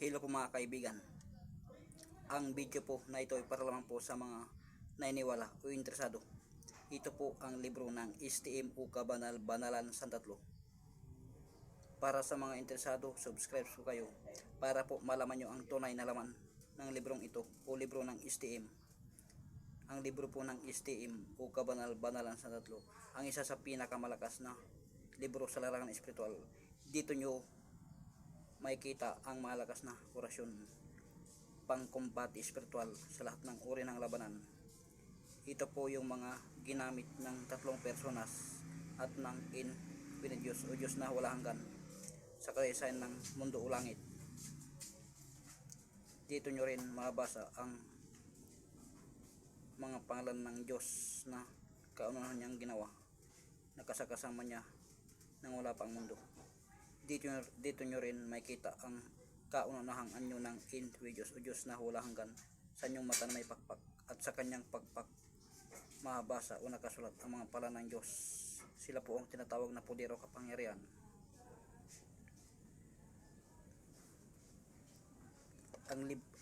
Hello po mga kaibigan. Ang video po na ito ay para lamang po sa mga nainiwala o interesado. Ito po ang libro ng STM o Kabanal-Banalan Santatlo. Para sa mga interesado, subscribe po kayo para po malaman nyo ang tunay na laman ng librong ito o libro ng STM. Ang libro po ng STM o Kabanal-Banalan Santatlo ang isa sa pinakamalakas na libro sa larangan espiritual. Dito nyo makikita ang malakas na orasyon pangkumbati espiritual sa lahat ng uri ng labanan. Ito po yung mga ginamit ng tatlong personas at ng Diyos o Diyos na wala hanggan sa kasaysayan ng mundo o langit. Dito nyo rin mabasa ang mga pangalan ng Diyos na kaunahan niyang ginawa na kasakasama niya nang wala pang mundo. Dito nyo rin makita ang kaunahang anyo ng Diyos o Diyos na wala hanggan sa inyong mata na may pakpak, at sa kanyang pakpak mabasa o nakasulat ang mga pala ng Diyos. Sila po ang tinatawag na poder o kapangyarihan.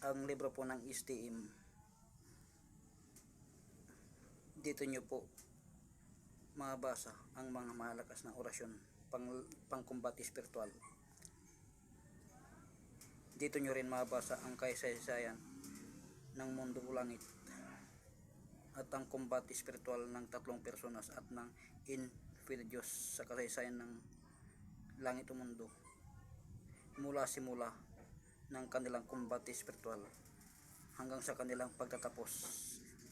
Ang libro po ng STM, dito nyo po mabasa ang mga malakas na orasyon pangkumbati espiritual. Dito nyo rin mabasa ang kasaysayan ng mundo o langit at ang kumbati espiritual ng tatlong personas at ng Diyos sa kasaysayan ng langit o mundo mula simula ng kanilang kumbati espiritual hanggang sa kanilang pagtatapos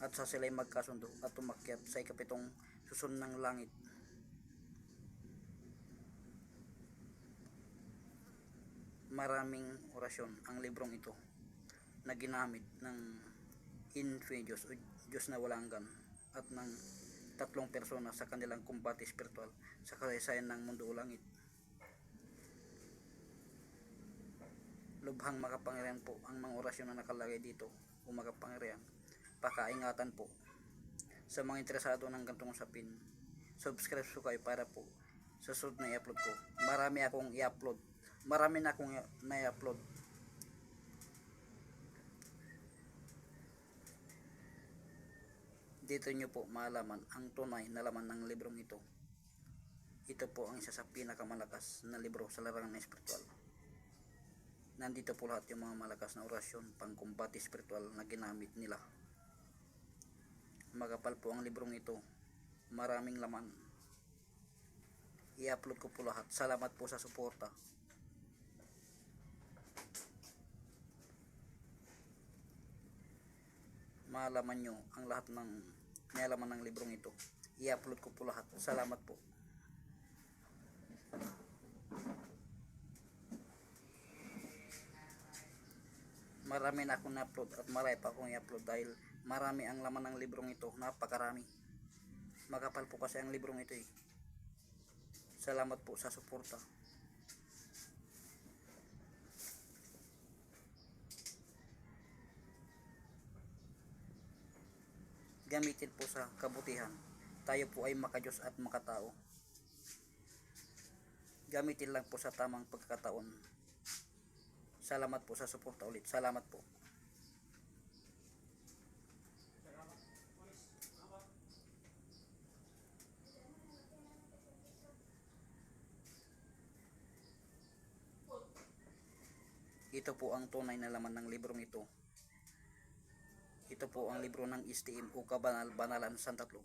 at sa sila'y magkasundo at umakyat sa ikapitong susun ng langit. Maraming orasyon ang librong ito na ginamit ng Diyos o Diyos na walang hanggan at ng tatlong persona sa kanilang kumbati espiritual sa kasaysayan ng mundo o langit. Lubhang makapangyarihan po ang mga orasyon na nakalagay dito o makapangyarihan. Pakaingatan po. Sa mga interesado ng gantong usapin, subscribe po kayo para po sa susunod na i-upload ko. Marami na akong na-upload. Dito nyo po malaman ang tunay na laman ng librong ito. Ito po ang isa sa pinakamalakas na libro sa larangan espiritual. Nandito po lahat yung mga malakas na orasyon pangkumbati espiritual na ginamit nila. Magapal po ang librong ito. Maraming laman. I-upload ko po lahat. Salamat po sa suporta. Malaman nyo ang lahat ng nalaman ng librong ito. I-upload ko po lahat. Salamat po. Marami na akong na-upload at marami pa akong i-upload dahil marami ang laman ng librong ito. Napakarami. Magapal po kasi ang librong ito eh. Salamat po sa suporta. Gamitin po sa kabutihan. Tayo po ay makadiyos at makatao. Gamitin lang po sa tamang pagkakataon. Salamat po sa suporta ulit. Salamat po. Ito po ang tunay na laman ng librong ito. Ito po ang libro ng STM o Kabanal-Banalan Santatlo.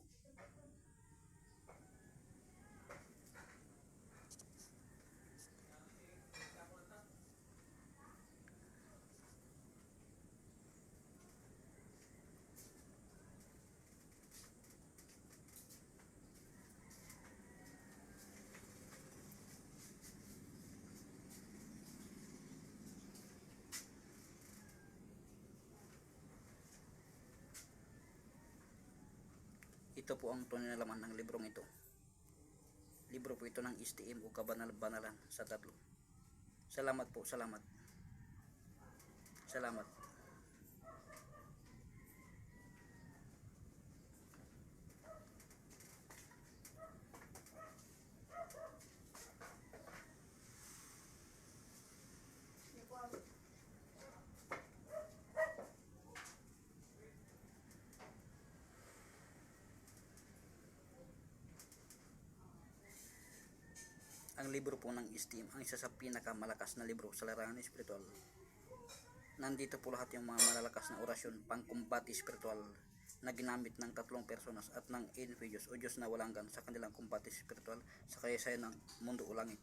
Ito po ang tunay na laman ng librong ito. Libro po ito ng STM o Kabanal-Banalan Santatlo. Salamat po, salamat. Salamat. libro po ng STM ang isa sa pinakamalakas na libro sa larangan espiritual. Nandito po lahat yung mga malalakas na orasyon pangkumbati espiritual na ginamit ng tatlong personas at ng Infidious o Diyos na walang hanggan sa kanilang kumbati espiritual sa kasaysayan ng mundo o langit.